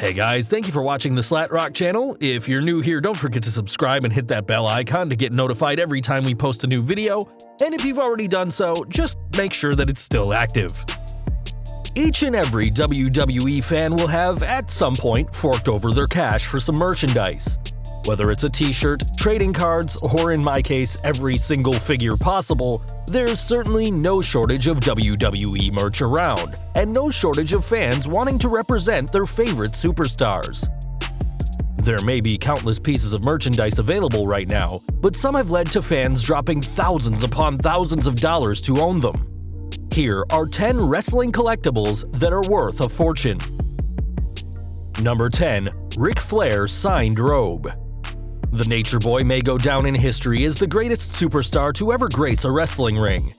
Hey guys, thank you for watching the Slat Rock channel. If you're new here, don't forget to subscribe and hit that bell icon to get notified every time we post a new video. And if you've already done so, just make sure that it's still active. Each and every WWE fan will have, at some point, forked over their cash for some merchandise. Whether it's a t-shirt, trading cards, or in my case, every single figure possible, there's certainly no shortage of WWE merch around, and no shortage of fans wanting to represent their favorite superstars. There may be countless pieces of merchandise available right now, but some have led to fans dropping thousands upon thousands of dollars to own them. Here are 10 wrestling collectibles that are worth a fortune. Number 10. Ric Flair Signed Robe. The Nature Boy may go down in history as the greatest superstar to ever grace a wrestling ring.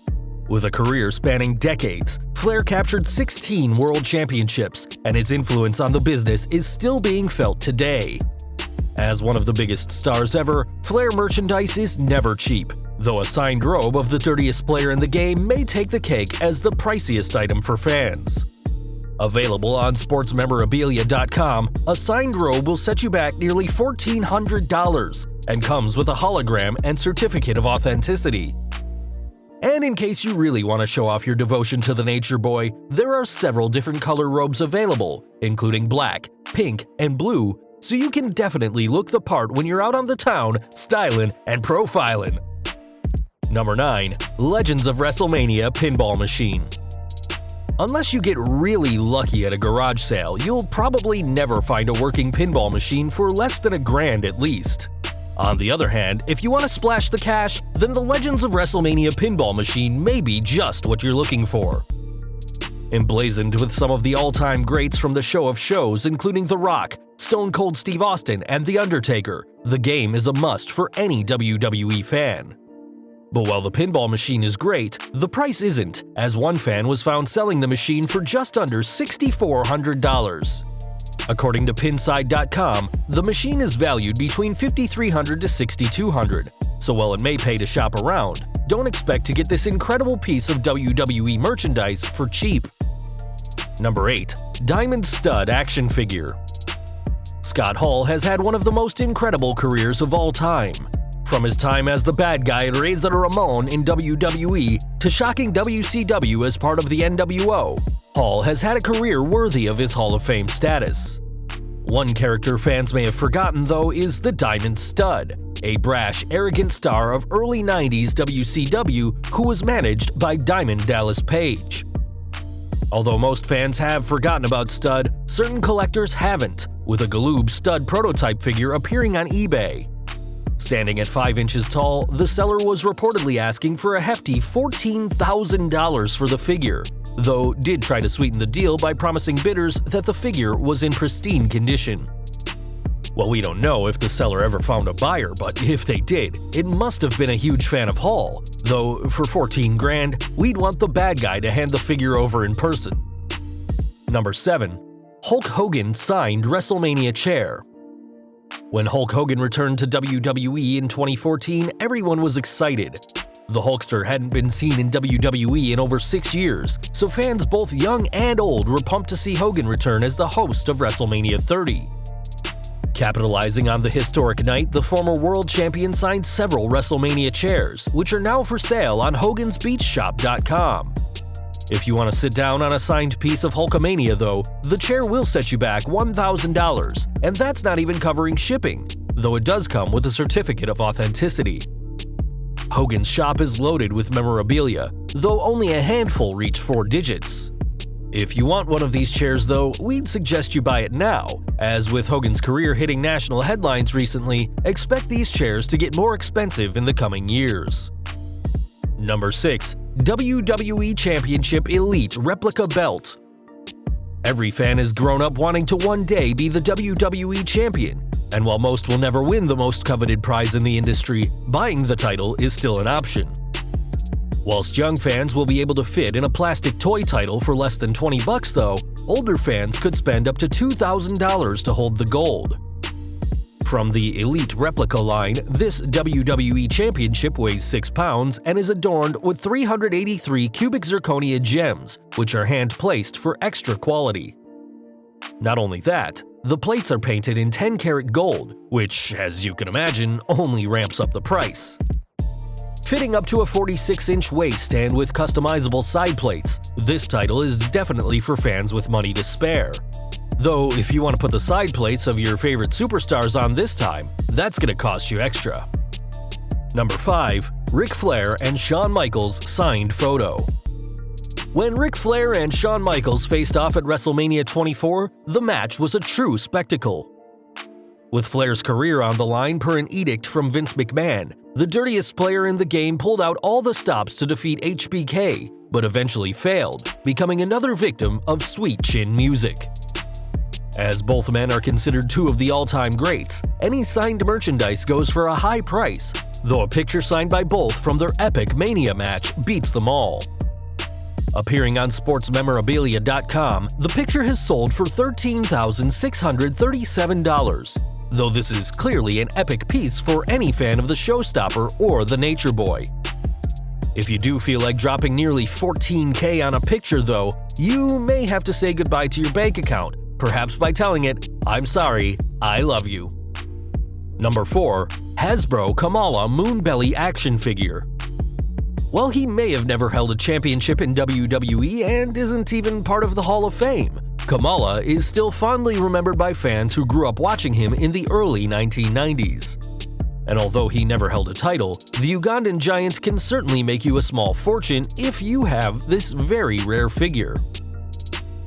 With a career spanning decades, Flair captured 16 world championships, and his influence on the business is still being felt today. As one of the biggest stars ever, Flair merchandise is never cheap, though a signed robe of the dirtiest player in the game may take the cake as the priciest item for fans. Available on sportsmemorabilia.com, a signed robe will set you back nearly $1,400 and comes with a hologram and certificate of authenticity. And in case you really want to show off your devotion to the Nature Boy, there are several different color robes available, including black, pink, and blue, so you can definitely look the part when you're out on the town styling and profiling. Number 9. Legends of WrestleMania Pinball Machine. Unless you get really lucky at a garage sale, you'll probably never find a working pinball machine for less than $1,000 at least. On the other hand, if you want to splash the cash, then the Legends of WrestleMania Pinball Machine may be just what you're looking for. Emblazoned with some of the all-time greats from the show of shows, including The Rock, Stone Cold Steve Austin, and The Undertaker, the game is a must for any WWE fan. But while the pinball machine is great, the price isn't, as one fan was found selling the machine for just under $6,400. According to Pinside.com, the machine is valued between $5,300 to $6,200, so while it may pay to shop around, don't expect to get this incredible piece of WWE merchandise for cheap. Number 8. Diamond Stud Action Figure. Scott Hall has had one of the most incredible careers of all time. From his time as the bad guy Razor Ramon in WWE to shocking WCW as part of the NWO, Hall has had a career worthy of his Hall of Fame status. One character fans may have forgotten, though, is the Diamond Stud, a brash, arrogant star of early 90s WCW who was managed by Diamond Dallas Page. Although most fans have forgotten about Stud, certain collectors haven't, with a Galoob Stud prototype figure appearing on eBay. Standing at 5 inches tall, the seller was reportedly asking for a hefty $14,000 for the figure, though did try to sweeten the deal by promising bidders that the figure was in pristine condition. Well, we don't know if the seller ever found a buyer, but if they did, it must have been a huge fan of Hall, though for $14,000, we'd want the bad guy to hand the figure over in person. Number 7. Hulk Hogan Signed WrestleMania Chair. When Hulk Hogan returned to WWE in 2014, everyone was excited. The Hulkster hadn't been seen in WWE in over 6 years, so fans both young and old were pumped to see Hogan return as the host of WrestleMania 30. Capitalizing on the historic night, the former world champion signed several WrestleMania chairs, which are now for sale on hogansbeachshop.com. If you want to sit down on a signed piece of Hulkamania, though, the chair will set you back $1,000, and that's not even covering shipping, though it does come with a certificate of authenticity. Hogan's shop is loaded with memorabilia, though only a handful reach 4 digits. If you want one of these chairs, though, we'd suggest you buy it now, as with Hogan's career hitting national headlines recently, expect these chairs to get more expensive in the coming years. Number 6. WWE Championship Elite Replica Belt. Every fan has grown up wanting to one day be the WWE Champion, and while most will never win the most coveted prize in the industry, buying the title is still an option. Whilst young fans will be able to fit in a plastic toy title for less than $20, though, older fans could spend up to $2,000 to hold the gold. From the Elite Replica line, this WWE Championship weighs 6 pounds and is adorned with 383 cubic zirconia gems, which are hand-placed for extra quality. Not only that, The plates are painted in 10-karat gold, which, as you can imagine, only ramps up the price. Fitting up to a 46-inch waist and with customizable side plates, this title is definitely for fans with money to spare. Though, if you want to put the side plates of your favorite superstars on this time, that's gonna cost you extra. Number 5. Ric Flair and Shawn Michaels signed photo. When Ric Flair and Shawn Michaels faced off at WrestleMania 24, the match was a true spectacle. With Flair's career on the line per an edict from Vince McMahon, the dirtiest player in the game pulled out all the stops to defeat HBK, but eventually failed, becoming another victim of sweet chin music. As both men are considered two of the all-time greats, any signed merchandise goes for a high price, though a picture signed by both from their epic Mania match beats them all. Appearing on SportsMemorabilia.com, the picture has sold for $13,637, though this is clearly an epic piece for any fan of the Showstopper or the Nature Boy. If you do feel like dropping nearly $14K on a picture though, you may have to say goodbye to your bank account, perhaps by telling it, "I'm sorry, I love you." Number 4. Hasbro Kamala Moonbelly action figure. While he may have never held a championship in WWE and isn't even part of the Hall of Fame, Kamala is still fondly remembered by fans who grew up watching him in the early 1990s. And although he never held a title, the Ugandan giant can certainly make you a small fortune if you have this very rare figure.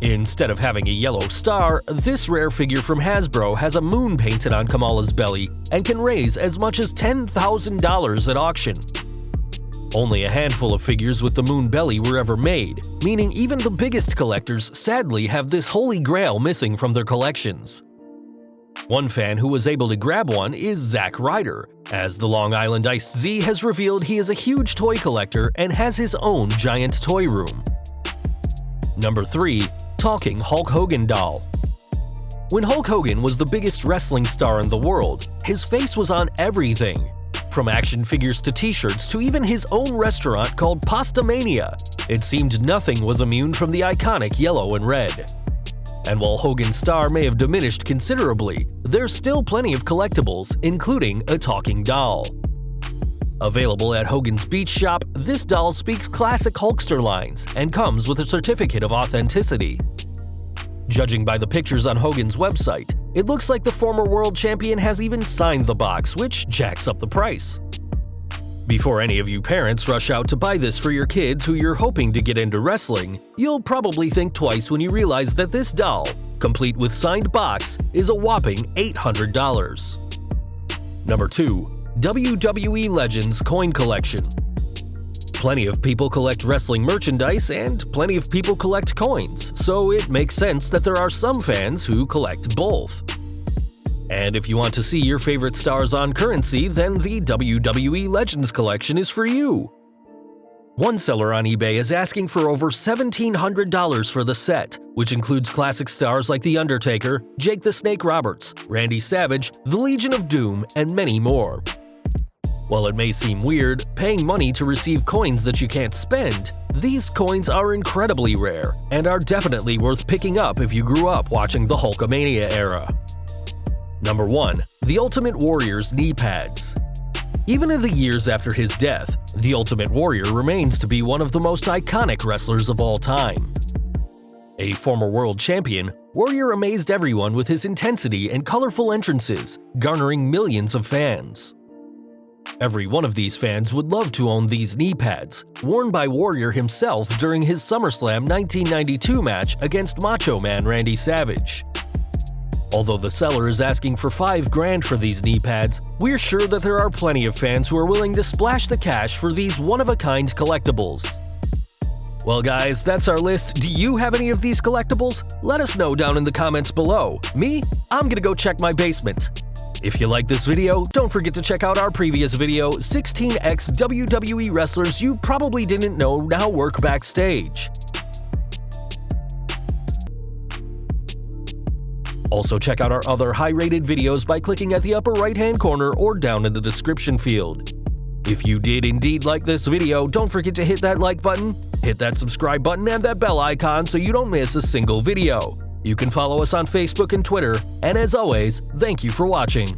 Instead of having a yellow star, this rare figure from Hasbro has a moon painted on Kamala's belly and can raise as much as $10,000 at auction. Only a handful of figures with the moon belly were ever made, meaning even the biggest collectors sadly have this holy grail missing from their collections. One fan who was able to grab one is Zack Ryder, as the Long Island Iced Z has revealed he is a huge toy collector and has his own giant toy room. Number 3. Talking Hulk Hogan doll. When Hulk Hogan was the biggest wrestling star in the world, his face was on everything. From action figures to t-shirts to even his own restaurant called Pasta Mania, it seemed nothing was immune from the iconic yellow and red. And while Hogan's star may have diminished considerably, there's still plenty of collectibles, including a talking doll. Available at Hogan's Beach Shop, this doll speaks classic Hulkster lines and comes with a certificate of authenticity. Judging by the pictures on Hogan's website, it looks like the former world champion has even signed the box, which jacks up the price. Before any of you parents rush out to buy this for your kids who you're hoping to get into wrestling, you'll probably think twice when you realize that this doll, complete with signed box, is a whopping $800. Number 2. WWE Legends Coin Collection. Plenty of people collect wrestling merchandise and plenty of people collect coins, so it makes sense that there are some fans who collect both. And if you want to see your favorite stars on currency, then the WWE Legends Collection is for you. One seller on eBay is asking for over $1,700 for the set, which includes classic stars like The Undertaker, Jake the Snake Roberts, Randy Savage, The Legion of Doom, and many more. While it may seem weird, paying money to receive coins that you can't spend, these coins are incredibly rare and are definitely worth picking up if you grew up watching the Hulkamania era. Number 1. The Ultimate Warrior's knee pads. Even in the years after his death, the Ultimate Warrior remains to be one of the most iconic wrestlers of all time. A former world champion, Warrior amazed everyone with his intensity and colorful entrances, garnering millions of fans. Every one of these fans would love to own these knee pads, worn by Warrior himself during his SummerSlam 1992 match against Macho Man Randy Savage. Although the seller is asking for $5,000 for these knee pads, we're sure that there are plenty of fans who are willing to splash the cash for these one-of-a-kind collectibles. Well guys, that's our list. Do you have any of these collectibles? Let us know down in the comments below. Me? I'm gonna go check my basement. If you like this video, don't forget to check out our previous video, 16x WWE wrestlers you probably didn't know now work backstage. Also check out our other high-rated videos by clicking at the upper right-hand corner or down in the description field. If you did indeed like this video, don't forget to hit that like button, hit that subscribe button and that bell icon so you don't miss a single video. You can follow us on Facebook and Twitter, and as always, thank you for watching.